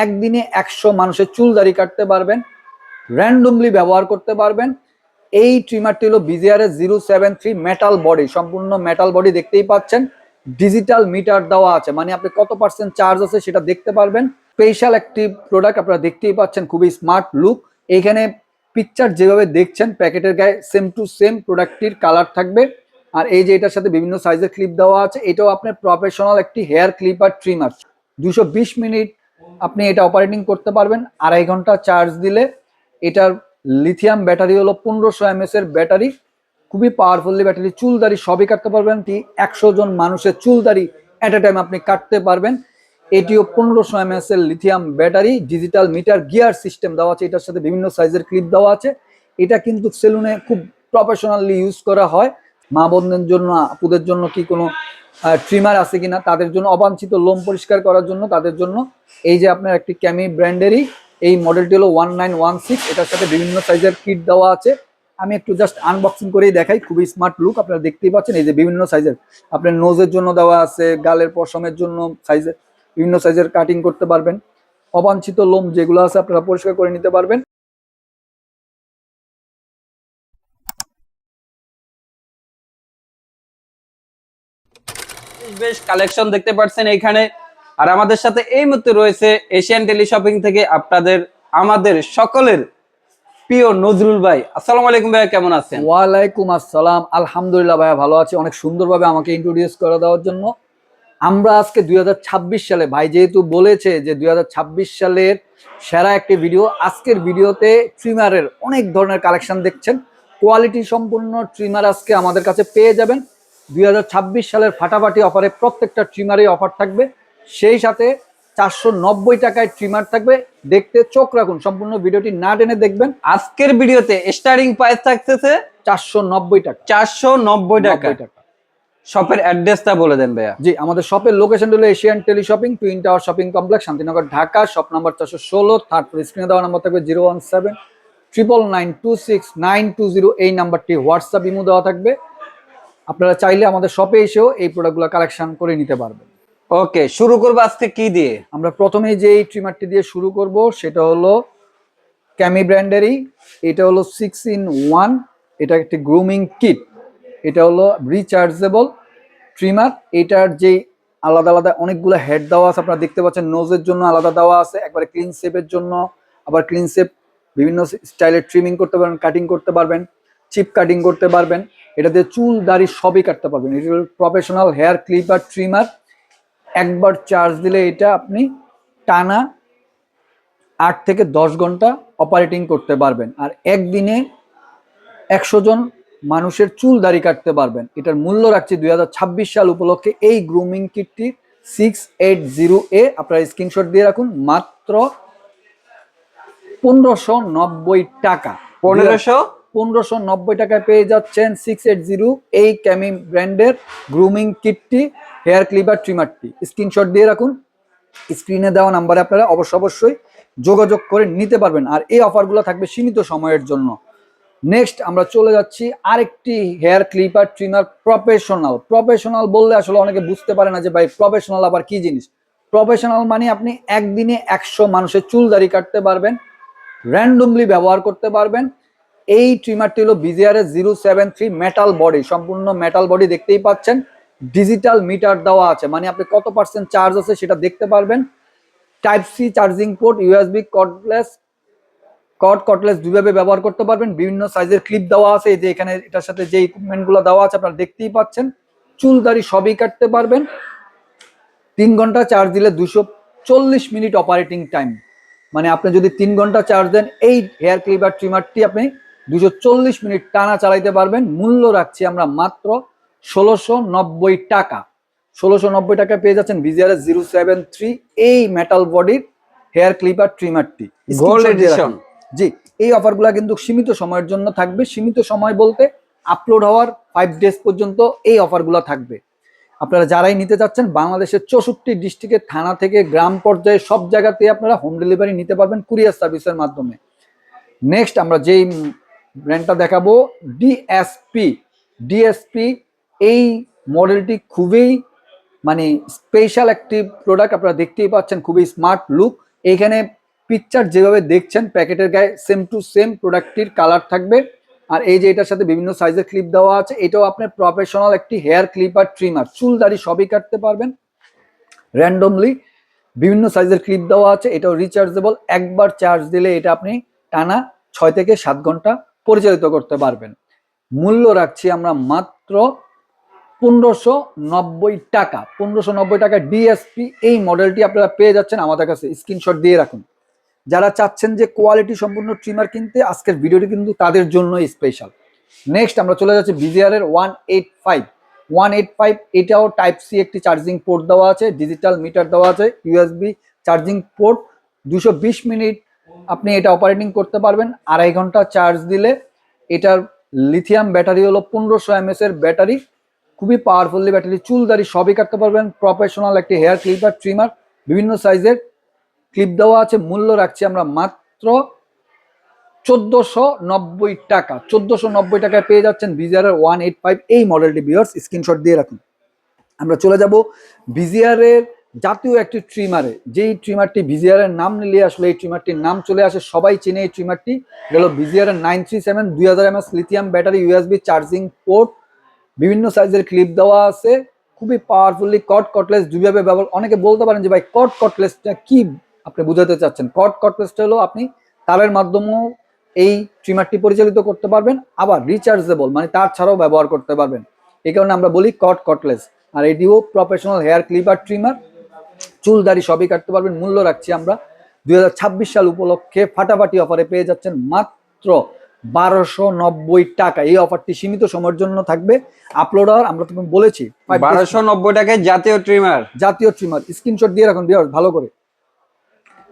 একদিনে 100 মানুষের চুল দাড়ি কাটতে পারবেন, র্যান্ডমলি ব্যবহার করতে পারবেন। এই ট্রিমারটি হলো BJR 073 মেটাল বডি, সম্পূর্ণ মেটাল বডি দেখতেই পাচ্ছেন। ডিজিটাল মিটার দেওয়া আছে, মানে আপনি কত পার্সেন্ট চার্জ আছে সেটা দেখতে পারবেন। স্পেশাল একটি প্রোডাক্ট, আপনারা দেখতেই পাচ্ছেন, খুবই স্মার্ট লুক। এইখানে পিকচার যেভাবে দেখছেন প্যাকেটের গায়ে সেম টু সেম প্রোডাক্টটির কালার থাকবে। আর এই যে এটার সাথে বিভিন্ন সাইজের ক্লিপ দেওয়া আছে, এটাও আপনার প্রফেশনাল একটি হেয়ার ক্লিপার ট্রিমার। 220 মিনিট আপনি এটা অপারেটিং করতে পারবেন। 2.5 ঘন্টা চার্জ দিলে এটার লিথিয়াম ব্যাটারি হলো 1500 mAh এর ব্যাটারি, খুবই পাওয়ারফুলি ব্যাটারি। চুল দাড়ি সবই কাটতে পারবেন। 100 জন মানুষের চুল দাড়ি এট এ টাইম আপনি কাটতে পারবেন। এটিও 1500 mAh এর lithium battery, digital meter gear system দেওয়া আছে, এটার সাথে বিভিন্ন সাইজের ক্লিপ দেওয়া আছে। এটা কিন্তু সেলুনে খুব প্রফেশনালি ইউজ করা হয়। মা বোনদের জন্য, আপুদের জন্য কি কোনো ট্রিমার আছে কিনা, তাদের জন্য অবাঞ্ছিত লোম পরিষ্কার করার জন্য, তাদের জন্য এই যে আপনার একটি ক্যামি ব্র্যান্ডেরই এই মডেলটি হলো 1916। এটার সাথে বিভিন্ন সাইজের কিট দেওয়া আছে। আমি একটু জাস্ট আনবক্সিং করেই দেখাই, খুবই স্মার্ট লুক। আপনারা দেখতেই পাচ্ছেন এই যে বিভিন্ন সাইজের, আপনার নোজের জন্য দেওয়া আছে, গালের পশমের জন্য সাইজের, বিভিন্ন সাইজের কাটিং করতে পারবেন। অবাঞ্ছিত লোম যেগুলো আছে আপনারা পরিষ্কার করে নিতে পারবেন। বেশ কালেকশন দেখতে পাচ্ছেন এখানে। আর আমাদের সাথে এই মুহূর্তে রয়েছে এশিয়ান টেলি শপিং থেকে আমাদের সকলের প্রিয় নজরুল ভাই। আসসালামু আলাইকুম ভাইয়া, কেমন আছেন? ওয়ালাইকুম আসসালাম, আলহামদুলিল্লাহ ভাইয়া ভালো আছি। অনেক সুন্দরভাবে আমাকে ইন্ট্রোডিউস করে দেওয়ার জন্য। আমরা আজকে 2026 সালে, ভাই যেহেতু বলেছে যে 2026 সালের সেরা একটি ভিডিও, আজকের ভিডিওতে ট্রিমারের অনেক ধরনের কালেকশন দেখছেন। কোয়ালিটি সম্পূর্ণ ট্রিমার আজকে আমাদের কাছে পেয়ে যাবেন। 2026 সালের ফাটাফাটি অফারে প্রত্যেকটা ট্রিমারে অফার থাকবে, সেই সাথে 490 টাকায় ট্রিমার থাকবে। দেখতে চোখ রাখুন, সম্পূর্ণ ভিডিওটি না টেনে দেখবেন। আজকের ভিডিওতে স্টার্টিং প্রাইস থাকতেছে 490 টাকা। 490 টাকা। শপের অ্যাড্রেসটা বলে দেন ভাইয়া। জি, আমাদের শপের লোকেশন হলো Asian tele shopping, twin tower shopping complex, Shantinagar, Dhaka. Shop number 416, third floor. স্ক্রিনে দেওয়া নাম্বার থাকবে 017-999-26920। এই নাম্বারটি হোয়াটসঅ্যাপ ইমো দেওয়া থাকবে। আপনারা চাইলে আমাদের শপে এসেও এই প্রোডাক্টগুলো কালেকশন করে নিতে পারবেন। ওকে, শুরু করবো আজকে কি দিয়ে? আমরা প্রথমেই যে এই ট্রিমারটি দিয়ে শুরু করব সেটা হলো ক্যামি ব্র্যান্ডেরই। এটা হলো 6-in-1, এটা একটি গ্রুমিং কিট। এটা হলো রিচার্জেবল ট্রিমার। এটার যে আলাদা আলাদা অনেকগুলো হেড দেওয়া আছে, আপনারা দেখতে পাচ্ছেন। নোজের জন্য আলাদা দেওয়া আছে, একবারে ক্লিন শেপের জন্য, আবার ক্লিন শেপ বিভিন্ন স্টাইলের ট্রিমিং করতে পারবেন, কাটিং করতে পারবেন, চিপ কাটিং করতে পারবেন। এটা দিয়ে চুল দাড়ি সবই কাটতে পারবেন। এটা হলো প্রফেশনাল হেয়ার ক্লিপার ট্রিমার। একবার চার্জ দিলে এটা আপনি টানা 8 থেকে 10 ঘন্টা অপারেটিং করতে পারবেন। আর একদিনে 100 জন মানুষের চুল দাড়ি কাটতে পারবেন। এটার মূল্য রাখছি 2026 সাল উপলক্ষে এই গ্রুমিং কিটটি 680A। আপনারা স্ক্রিনশট দিয়ে রাখুন, মাত্র 1590 টাকা। 1590 টাকায় পেয়ে যাচ্ছেন 680 এই ক্যামি ব্র্যান্ডের গ্রুমিং কিটটি, হেয়ার ক্লিপার ট্রিমারটি। স্ক্রিনশট দিয়ে রাখুন, স্ক্রিনে দেওয়া নাম্বারে আপনারা অবশ্যই যোগাযোগ করে নিতে পারবেন। আর এই অফারগুলো থাকবে সীমিত সময়ের জন্য। নেক্সট আমরা চলে যাচ্ছি আরেকটি হেয়ার ক্লিপার ট্রিমার, প্রফেশনাল বললে আসলে অনেকে বুঝতে পারে না যে ভাই প্রফেশনাল আবার কি জিনিস। প্রফেশনাল মানে আপনি একদিনে 100 মানুষের চুল দাড়ি কাটতে পারবেন, র্যান্ডমলি ব্যবহার করতে পারবেন। এই ট্রিমারটি হলো BJR 073 মেটাল বডি, সম্পূর্ণ মেটাল বডি দেখতেই পাচ্ছেন। ডিজিটাল মিটার দেওয়া আছে, মানে আপনি কত পার্সেন্ট চার্জ আছে সেটা দেখতে পারবেন। Type C charging port, USB cordless দুইভাবে ব্যবহার করতে পারবেন। বিভিন্ন সাইজের ক্লিপ দেওয়া আছে, এই যে এখানে এটার সাথে যে ইকুইপমেন্টগুলো দেওয়া আছে আপনারা দেখতেই পাচ্ছেন। চুল দাড়ি সবই কাটতে পারবেন। 3 ঘন্টা চার্জ দিলে 240 মিনিট অপারেটিং টাইম, মানে আপনি যদি 3 ঘন্টা চার্জ দেন এই হেয়ার ক্লিপার ট্রিমারটি আপনি 240 মিনিট টানা চালাইতে পারবেন। মূল্য রাখছি আমরা মাত্র 1690 টাকা। 1690 টাকায় পেয়ে যাচ্ছেন BJR 073 এই মেটাল বডির হেয়ার ক্লিপার ট্রিমারটি, গোল্ড এডিশন। জি, এই অফারগুলো কিন্তু সীমিত সময়ের জন্য থাকবে। সীমিত সময় বলতে আপলোড হওয়ার 5 ডেজ পর্যন্ত এই অফারগুলো থাকবে। আপনারা যারাই নিতে চাচ্ছেন, বাংলাদেশের 64 ডিস্ট্রিক্টের থানা থেকে গ্রাম পর্যায়ে সব জায়গাতে আপনারা হোম ডেলিভারি নিতে পারবেন কুরিয়ার সার্ভিসের মাধ্যমে। নেক্সট আমরা যেই ব্র্যান্ডটা দেখাবো ডিএসপি। এই মডেলটি খুবই মানে স্পেশাল একটি প্রোডাক্ট, আপনারা দেখতেই পাচ্ছেন, খুবই স্মার্ট লুক। এইখানে পিকচার যেভাবে দেখছেন প্যাকেটের গায়ে সেম টু সেম প্রোডাক্টটির কালার থাকবে। আর এই যে এটার সাথে বিভিন্ন সাইজের ক্লিপ দেওয়া আছে, এটাও আপনার প্রফেশনাল একটি হেয়ার ক্লিপার ট্রিমার, চুল দাড়ি সবই কাটতে পারবেন র্যান্ডমলি। বিভিন্ন সাইজের ক্লিপ দেওয়া আছে, এটাও রিচার্জেবল, একবার চার্জ দিলে এটা আপনি টানা 6 থেকে 7 ঘন্টা পরিচালিত করতে পারবেন। মূল্য রাখছি আমরা মাত্র 1590 টাকা। 1590 টাকা ডিএসপি এই মডেলটি আপনারা পেয়ে যাচ্ছেন আমাদের কাছে, স্ক্রিনশট দিয়ে রাখুন। যারা চাচ্ছেন যে কোয়ালিটি সম্পূর্ণ ট্রিমার কিনতে, আজকের ভিডিওটি কিন্তু তাদের জন্য স্পেশাল। নেক্সট আমরা চলে যাচ্ছি বিজিআর এর 185। এটাও টাইপ সি একটি চার্জিং পোর্ট দেওয়া আছে, ডিজিটাল মিটার দেওয়া আছে, ইউএসবি চার্জিং পোর্ট, 220 মিনিট আপনি এটা অপারেটিং করতে পারবেন। 2.5 ঘন্টা চার্জ দিলে এটার লিথিয়াম ব্যাটারি হলো 1500 mAh এর ব্যাটারি, খুবই পাওয়ারফুলি ব্যাটারি, চুল দাড়ি সবই কাটতে পারবেন। প্রফেশনাল একটি হেয়ার ক্লিপার ট্রিমার, বিভিন্ন সাইজের ক্লিপ দেওয়া আছে। মূল্য রাখছি আমরা মাত্র 1490 টাকা। 1490 টাকায় পেয়ে যাচ্ছেন বিজিআর এর 185 এই মডেলটি। ভিউয়ার্স স্ক্রিনশট দিয়ে রাখুন। আমরা চলে যাব বিজিআর এর জাতীয় একটি ট্রিমারে, যেই ট্রিমারটি বিজিআর এর নাম নিলে আসলে এই ট্রিমারটির নাম চলে আসে, সবাই চেনে এই ট্রিমারটি। গেল বিজিআর এর 937 2000 mAh lithium battery, USB charging port, বিভিন্ন সাইজের ক্লিপ দেওয়া আছে, খুবই পাওয়ারফুলি কটলেস দুইভাবে ব্যবহার। অনেকে বলতে পারেন যে ভাই কটলেসটা কি আপনি বুঝাতে চাচ্ছেন। কটলেসটা হলো আপনি তারের মাধ্যমেও এই ট্রিমারটি পরিচালিত করতে পারবেন, আবার রিচার্জেবল মানে তার ছাড়াও ব্যবহার করতে পারবেন, এই কারণে আমরা বলি কটলেস। আর এটিও প্রফেশনাল হেয়ার ক্লিপার ট্রিমার, চুল দাড়ি সবই কাটতে পারবেন। মূল্য রাখছি আমরা 2026 সাল উপলক্ষে ফাটাফাটি অফারে পেয়ে যাচ্ছেন মাত্র 1290 টাকা। এই অফারটি সীমিত সময়ের জন্য থাকবে। আপলোড হওয়ার আমরা তুমি বলেছি 1290 টাকায় জাতীয় ট্রিমার। স্ক্রিনশট দিয়ে রাখুন ভিউয়ার্স ভালো করে,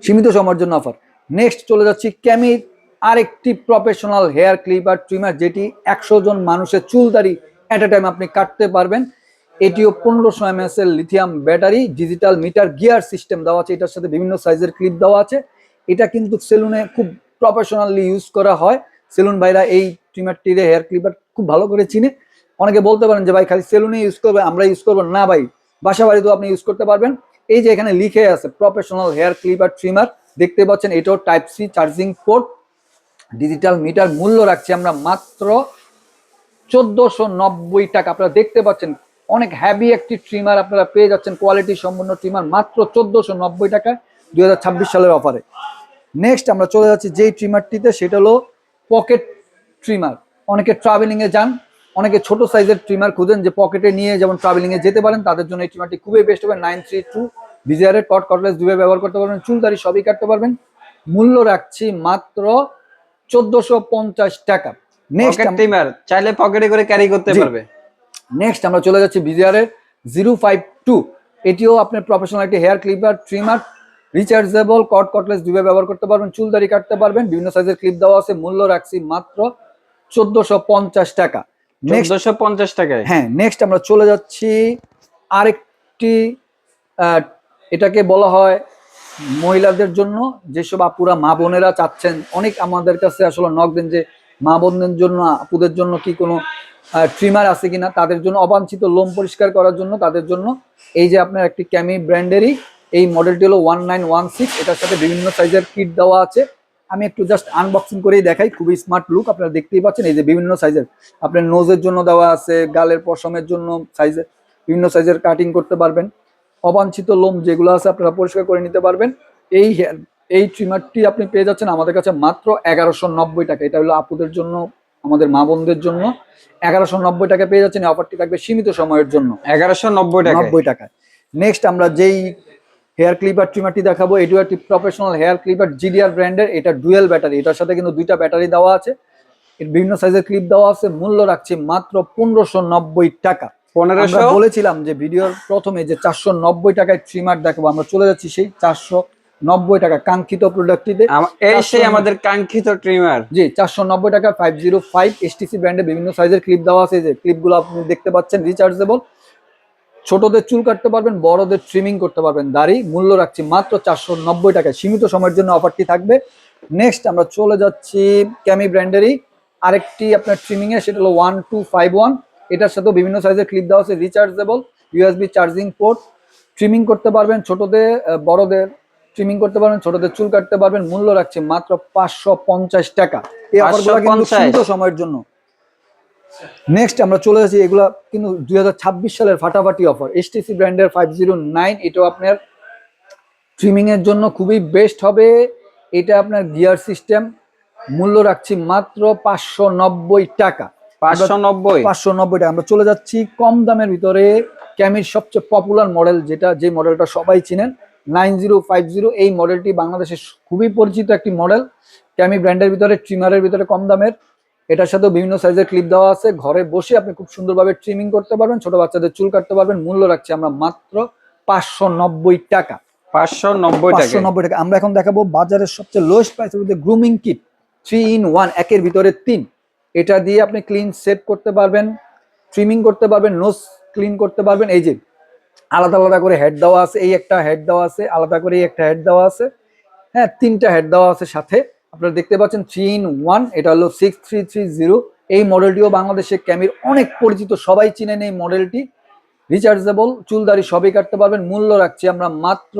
সীমিত সময়ের জন্য অফার। নেক্সট চলে যাচ্ছি ক্যামির আরেকটি প্রফেশনাল হেয়ার ক্লিপার ট্রিমার, যেটি 100 জন মানুষের চুল দাড়ি এট এ টাইম আপনি কাটতে পারবেন। এটিও 1500 mAh এর lithium battery, digital meter, gear system দেওয়া আছে, এটার সাথে বিভিন্ন সাইজের ক্লিপ দেওয়া আছে। এটা কিন্তু সেলুনে খুব প্রফেশনালি ইউজ করা হয়। সেলুন ভাইরা এই ট্রিমারটির হেয়ার ক্লিপার খুব ভালো করে চিনে। অনেকে বলতে পারেন যে ভাই খালি সেলুনে ইউজ করবে, আমরা ইউজ করবো না। ভাই বাসা বাড়িতেও আপনি ইউজ করতে পারবেন। এই যে এখানে লিখে আছে প্রফেশনাল হেয়ার ক্লিপার ট্রিমার, দেখতে পাচ্ছেন, এটাও type C charging port, digital meter. মূল্য রাখছি আমরা মাত্র 1490 টাকা। আপনারা দেখতে পাচ্ছেন অনেক হ্যাভি একটি ট্রিমার আপনারা পেয়ে যাচ্ছেন, কোয়ালিটি সম্পন্ন ট্রিমার মাত্র 1490 টাকায় 2026 সালের অফারে। নেক্সট আমরা চলে যাচ্ছি যেই ট্রিমারটিতে, সেটা হলো পকেট ট্রিমার। অনেকে ট্রাভেলিং এ যান, অনেকে ছোট সাইজের ট্রিমার খুঁজেন যে পকেটে নিয়ে যেমন ট্রাভেলিং এ যেতে পারেন, তাদের জন্য এই ট্রিমারটি খুবই বেস্ট হবে। 932 বিজিআর এর কটলেস দুইভাবে ব্যবহার করতে পারবেন, চুল দাড়ি সবই কাটতে পারবেন। মূল্য রাখছি মাত্র 1450 টাকা। নেক্সট ট্রিমার চাইলে পকেটে করে ক্যারি করতে পারবে। নেক্সট আমরা চলে যাচ্ছি বিজিআর এর 052। এটিও আপনার প্রফেশনাল একটি হেয়ার ক্লিপার ট্রিমার, রিচার্জেবল, কটলেস দুইভাবে ব্যবহার করতে পারবেন, চুল দাড়ি কাটতে পারবেন, বিভিন্ন সাইজের ক্লিপ দেওয়া আছে। মূল্য রাখছি মাত্র 1450 টাকা। 1450 টাকায়। হ্যাঁ, নেক্সট আমরা চলে যাচ্ছি আরেকটি, এটাকে বলা হয় মহিলাদের জন্য, যেসব আপুরা মা বোনেরা চাচ্ছেন, অনেক আমাদের কাছে আসলে নক দেন যে মা বোনদের জন্য, আপুদের জন্য কি কোনো ট্রিমার আছে কিনা, তাদের জন্য অবাঞ্ছিত লোম পরিষ্কার করার জন্য তাদের জন্য এই যে আপনার একটি ক্যামি ব্র্যান্ডেরই এই মডেলটি হলো 1916। এটার সাথে বিভিন্ন সাইজের কিট দেওয়া আছে। আমি একটু জাস্ট আনবক্সিং করেই দেখাই, খুবই স্মার্ট লুক, আপনারা দেখতেই পাচ্ছেন। এই যে বিভিন্ন সাইজের আপনার নোজের জন্য দেওয়া আছে, গালের পশমের জন্য সাইজের, বিভিন্ন সাইজের কাটিং করতে পারবেন। অবাঞ্ছিত লোম যেগুলো আছে আপনারা পরিষ্কার করে নিতে পারবেন। এই ট্রিমারটি আপনি পেয়ে যাচ্ছেন আমাদের কাছে মাত্র 1190 টাকা। এটা হলো আপুদের জন্য, আমাদের মা বোনদের জন্য 1190 টাকা পেয়ে যাচ্ছেন। এই অফারটি থাকবে সীমিত সময়ের জন্য 1190 টাকায়। নেক্সট আমরা যেই হেয়ার ক্লিপার ট্রিমারটি দেখাবো, এটিও একটি প্রফেশনাল হেয়ার ক্লিপার, জিডিআর ব্র্যান্ডের। এটা ডুয়েল ব্যাটারি, এটার সাথে কিন্তু দুইটা ব্যাটারি দেওয়া আছে, বিভিন্ন সাইজের ক্লিপ দেওয়া আছে। মূল্য রাখছি মাত্র 1590 টাকা। আমরা বলেছিলাম যে ভিডিওর প্রথমে যে 490 টাকায় ট্রিমার দেখাবো, আমরা চলে যাচ্ছি সেই 490 টাকা কাঙ্ক্ষিত প্রোডাক্টটিতে। এই সেই আমাদের কাঙ্ক্ষিত ট্রিমার। জি, 490 টাকা 505 এসটিসি ব্র্যান্ডে বিভিন্ন সাইজের ক্লিপ দেওয়া আছে। যে ক্লিপগুলো আপনি দেখতে পাচ্ছেন রিচার্জেবল, ছোটদের চুল কাটতে পারবেন, বড়দের ট্রিমিং করতে পারবেন দাড়ি। মূল্য রাখছি মাত্র 490 টাকা, সীমিত সময়ের জন্য অফারটি থাকবে। নেক্সট আমরা চলে যাচ্ছি ক্যামি ব্র্যান্ডেরই আরেকটি আপনার ট্রিমিং এ, সেটা হলো 1251। এটার সাথেও বিভিন্ন সাইজের ক্লিপ দেওয়া আছে, rechargeable, USB charging port, trimming করতে পারবেন, ছোটদের বড়দের ট্রিমিং করতে পারবেন, ছোটদের চুল কাটতে পারবেন। মূল্য রাখছি মাত্র 550 টাকা। এই অফারগুলো কিন্তু 550 সীমিত সময়ের জন্য। নেক্সট আমরা চলে যাচ্ছি, এগুলা কিন্তু 2026 সালের ফাটাফাটি অফার। এসটিসি ব্র্যান্ডের 509, এটাও আপনার ট্রিমিং এর জন্য খুবই বেস্ট হবে। এটা আপনার গিয়ার সিস্টেম। মূল্য রাখছি মাত্র 590 টাকা। 590 590 টাকা। আমরা চলে যাচ্ছি কম দামের ভিতরে ক্যামির সবচেয়ে পপুলার মডেল, যে মডেলটা সবাই চিনেন, 9050। এই মডেলটি বাংলাদেশে খুবই পরিচিত একটি মডেল। ক্যামি ব্র্যান্ডের ভিতরে ট্রিমারের ভিতরে কম দামের। এটার সাথেও বিভিন্ন সাইজের ক্লিপ দেওয়া আছে। ঘরে বসে আপনি খুব সুন্দরভাবে ট্রিমিং করতে পারবেন, ছোট বাচ্চাদের চুল কাটতে পারবেন। মূল্য রাখছি আমরা মাত্র 590 টাকা। 590 টাকা। 590 টাকা। আমরা এখন দেখাবো বাজারের সবচেয়ে লোয়েস্ট প্রাইসের মধ্যে গ্রুমিং কিট 3 in 1, একের ভিতরে 3। এটা দিয়ে আপনি ক্লিন সেট করতে পারবেন, ট্রিমিং করতে পারবেন, নোজ ক্লিন করতে পারবেন। এই যে আলাদা আলাদা করে হেড দেওয়া আছে, এই একটা হেড দেওয়া আছে, আলাদা করে এই একটা হেড দেওয়া আছে, হ্যাঁ 3টা হেড দেওয়া আছে সাথে। আপনারা দেখতে পাচ্ছেন 3 in 1। এটা হলো 6330। এই মডেলটিও বাংলাদেশে ক্যামির অনেক পরিচিত, সবাই চিনেন এই মডেলটি। রিচার্জেবল, চুলদারি সবই কাটতে পারবেন। মূল্য রাখছি আমরা মাত্র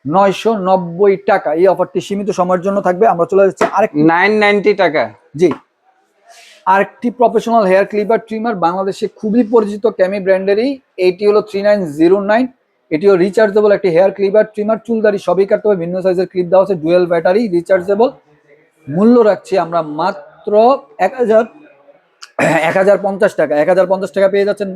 990 টাকা। এই অফারটি সীমিত সময়ের জন্য থাকবে। আমরা চলে যাচ্ছি আরেক 990 টাকা। জি, আরেকটি প্রফেশনাল হেয়ার ক্লিপার ট্রিমার, বাংলাদেশে খুবই পরিচিত ক্যামি ব্র্যান্ডেরই। এইটি হলো 3909। এটিও রিচার্জেবল একটি হেয়ার ক্লিপার ট্রিমার। চুলদারি সবই কাটতে হবে, ভিন্ন সাইজের ক্লিপ দেওয়া আছে, ডুয়েল ব্যাটারি, রিচার্জেবল। মূল্য রাখছি আমরা মাত্র 1050 টাকা। 1050 টাকা পেয়ে যাচ্ছেন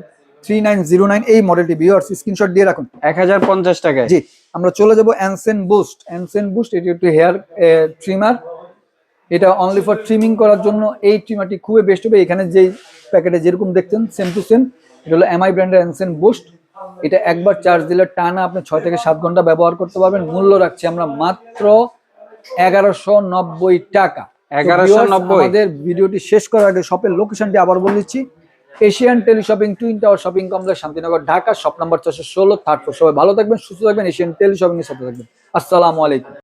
3909 এই মডেলটি। ভিউয়ার্স স্ক্রিনশট দিয়ে রাখুন। 1050 টাকায়। জি, আমরা চলে যাব অ্যানসেন বুস্ট। অ্যানসেন বুস্ট এটি একটি হেয়ার ট্রিমার। এটা অনলি ফর ট্রিমিং করার জন্য। এই ট্রিমারটি খুবই বেস্ট হবে। এখানে যেই প্যাকেটে যেরকম দেখছেন সেম টু সেম। এটা হলো এমআই ব্র্যান্ডের অ্যানসেন বুস্ট। এটা একবার চার্জ দিলে টানা আপনি 6 থেকে 7 ঘন্টা ব্যবহার করতে পারবেন। মূল্য রাখছি আমরা মাত্র 1190 টাকা। 1190। আমাদের ভিডিওটি শেষ করার আগে শপের লোকেশনটি আবার বলে দিচ্ছি। Asian tele shopping, twin tower shopping complex, Shantinagar, Dhaka. Shop number 416, third floor. সবাই ভালো থাকবেন, সুস্থ থাকবেন। এশিয়ান টেলি শপিং এর সাথে থাকবেন। আসসালামু আলাইকুম।